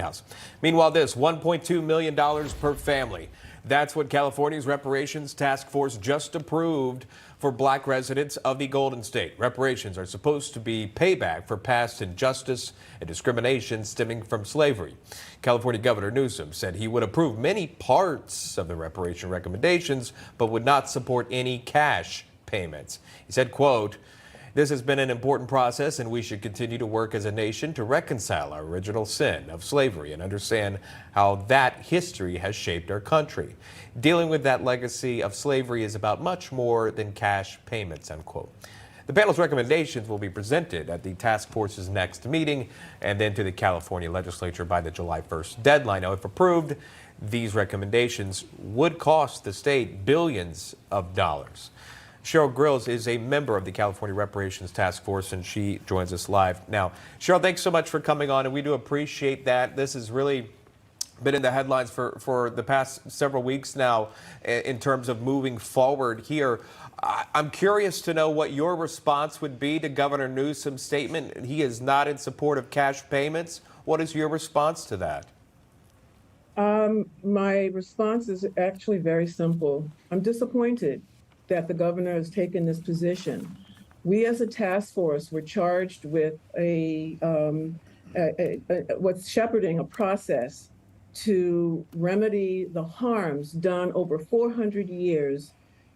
House. Meanwhile, this $1.2 million per family. That's what California's Reparations Task Force just approved for black residents of the Golden State. Reparations are supposed to be payback for past injustice and discrimination stemming from slavery. California Governor Newsom said he would approve many parts of the reparation recommendations, but would not support any cash payments. He said, quote, "This has been an important process, and we should continue to work as a nation to reconcile our original sin of slavery and understand how that history has shaped our country. Dealing with that legacy of slavery is about much more than cash payments," unquote. The panel's recommendations will be presented at the task force's next meeting and then to the California legislature by the July 1st deadline. Now, if approved, these recommendations would cost the state billions of dollars. Cheryl Grills is a member of the California Reparations Task Force, and she joins us live now. Cheryl, thanks so much for coming on, and we do appreciate that. This has really been in the headlines for the past several weeks now in terms of moving forward here. I'm curious to know what your response would be to Governor Newsom's statement. He is not in support of cash payments. What is your response to that? My response is actually very simple. I'm disappointed that the governor has taken this position. We as a task force were charged with with shepherding a process to remedy the harms done over 400 years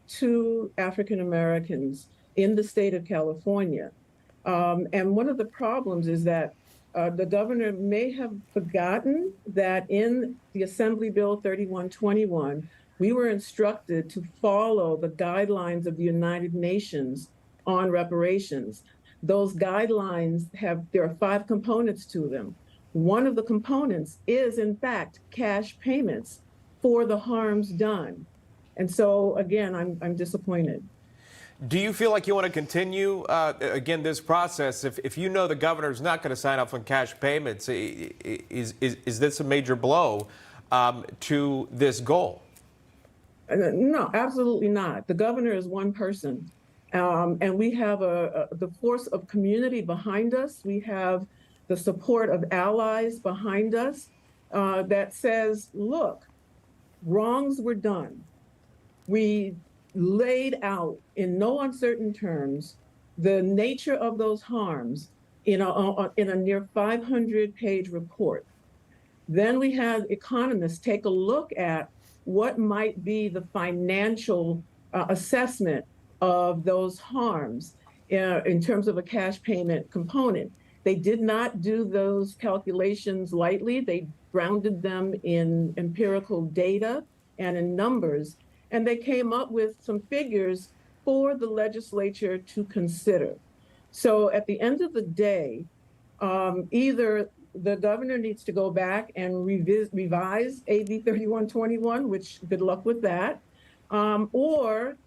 to African Americans in the state of California. And one of the problems is that the governor may have forgotten that in the Assembly Bill 3121, we were instructed to follow the guidelines of the United Nations on reparations. Those guidelines there are 5 components to them. One of the components is, in fact, cash payments for the harms done. And so, again, I'm disappointed. Do you feel like you want to continue, again, this process? If you know the governor's not going to sign off on cash payments, is this a major blow to this goal? No, absolutely not. The governor is one person, and we have the force of community behind us. We have the support of allies behind us that says, look, wrongs were done. We laid out in no uncertain terms the nature of those harms in a near 500-page report. Then we had economists take a look at what might be the financial assessment of those harms in terms of a cash payment component. They did not do those calculations lightly. They grounded them in empirical data and in numbers, and they came up with some figures for the legislature to consider. So at the end of the day, either the governor needs to go back and revise AB 3121, which good luck with that, or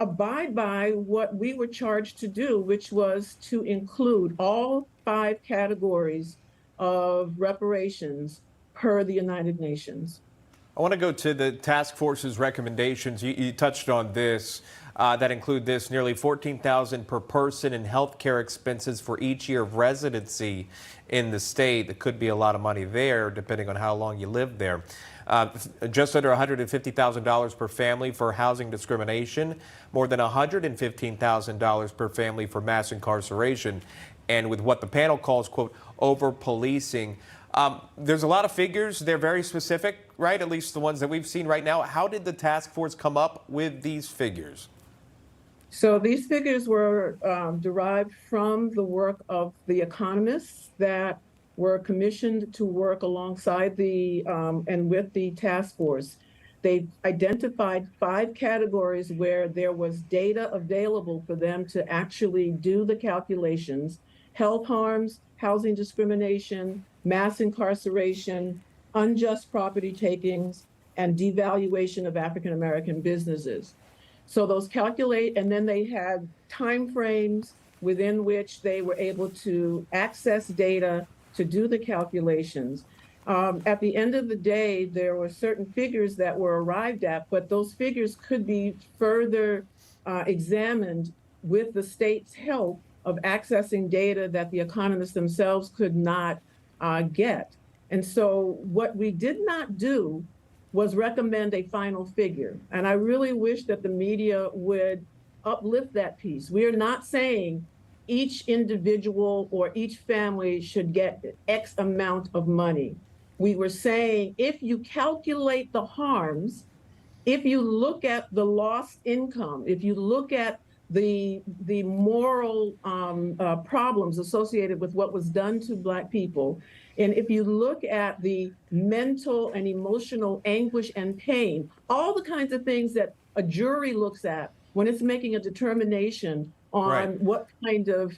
abide by what we were charged to do, which was to include all 5 categories of reparations per the United Nations. I want to go to the task force's recommendations. You touched on this, that include this: nearly $14,000 per person in health care expenses for each year of residency in the state. That could be a lot of money there, depending on how long you live there. Just under $150,000 per family for housing discrimination, more than $115,000 per family for mass incarceration, and with what the panel calls, quote, over-policing. There's a lot of figures. They're very specific, right? At least the ones that we've seen right now. How did the task force come up with these figures? So these figures were derived from the work of the economists that were commissioned to work alongside and with the task force. They identified 5 categories where there was data available for them to actually do the calculations: health harms, housing discrimination, mass incarceration, unjust property takings, and devaluation of African American businesses. So those calculate, and then they had timeframes within which they were able to access data to do the calculations. At the end of the day, there were certain figures that were arrived at, but those figures could be further examined with the state's help of accessing data that the economists themselves could not get. And so what we did not do was recommend a final figure. And I really wish that the media would uplift that piece. We are not saying each individual or each family should get X amount of money. We were saying if you calculate the harms, if you look at the lost income, if you look at the moral problems associated with what was done to Black people, and if you look at the mental and emotional anguish and pain, all the kinds of things that a jury looks at when it's making a determination on what kind of,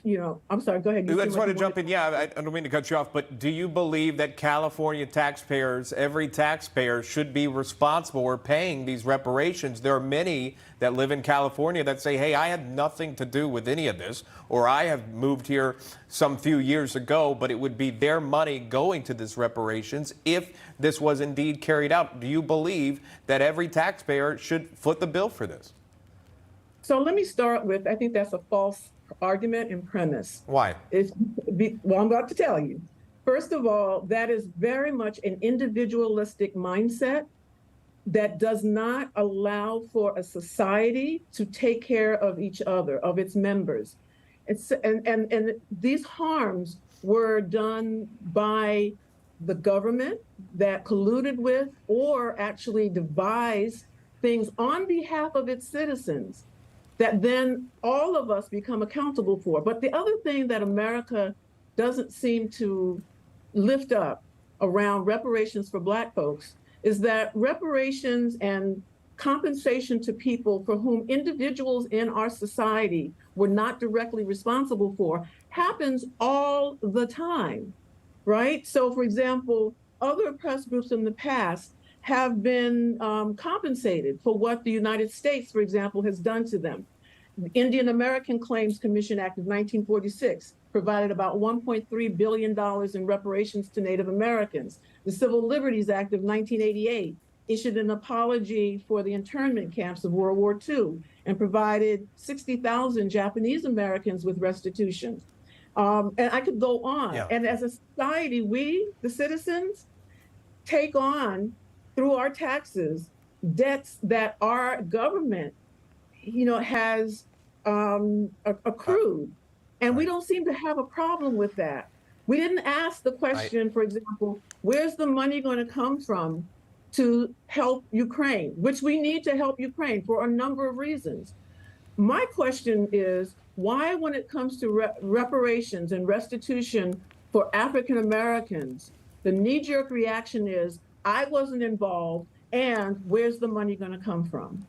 I'm sorry, go ahead. I just want to jump in. Yeah, I don't mean to cut you off, but do you believe that California taxpayers, every taxpayer, should be responsible for paying these reparations? There are many that live in California that say, hey, I had nothing to do with any of this, or I have moved here some few years ago, but it would be their money going to this reparations if this was indeed carried out. Do you believe that every taxpayer should foot the bill for this? So let me start with, I think that's a false argument and premise. Why? Well, I'm about to tell you. First of all, that is very much an individualistic mindset that does not allow for a society to take care of each other, of its members. And these harms were done by the government that colluded with or actually devised things on behalf of its citizens that then all of us become accountable for. But the other thing that America doesn't seem to lift up around reparations for Black folks is that reparations and compensation to people for whom individuals in our society were not directly responsible for happens all the time, right? So for example, other oppressed groups in the past have been compensated for what the United States, for example, has done to them. The Indian American Claims Commission Act of 1946 provided about $1.3 billion in reparations to Native Americans. The Civil Liberties Act of 1988 issued an apology for the internment camps of World War II and provided 60,000 Japanese Americans with restitution. And I could go on. Yeah. And as a society, we, the citizens, take on through our taxes debts that our government, has accrued. And we don't seem to have a problem with that. We didn't ask the question, for example, where's the money going to come from to help Ukraine, which we need to help Ukraine for a number of reasons. My question is, why, when it comes to reparations and restitution for African Americans, the knee-jerk reaction is, I wasn't involved, and where's the money going to come from?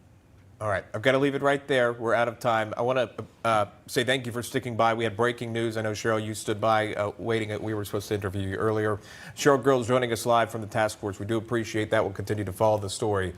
All right, I've got to leave it right there. We're out of time. I want to say thank you for sticking by. We had breaking news. I know, Cheryl, you stood by waiting. We were supposed to interview you earlier. Cheryl Grills joining us live from the task force. We do appreciate that. We'll continue to follow the story.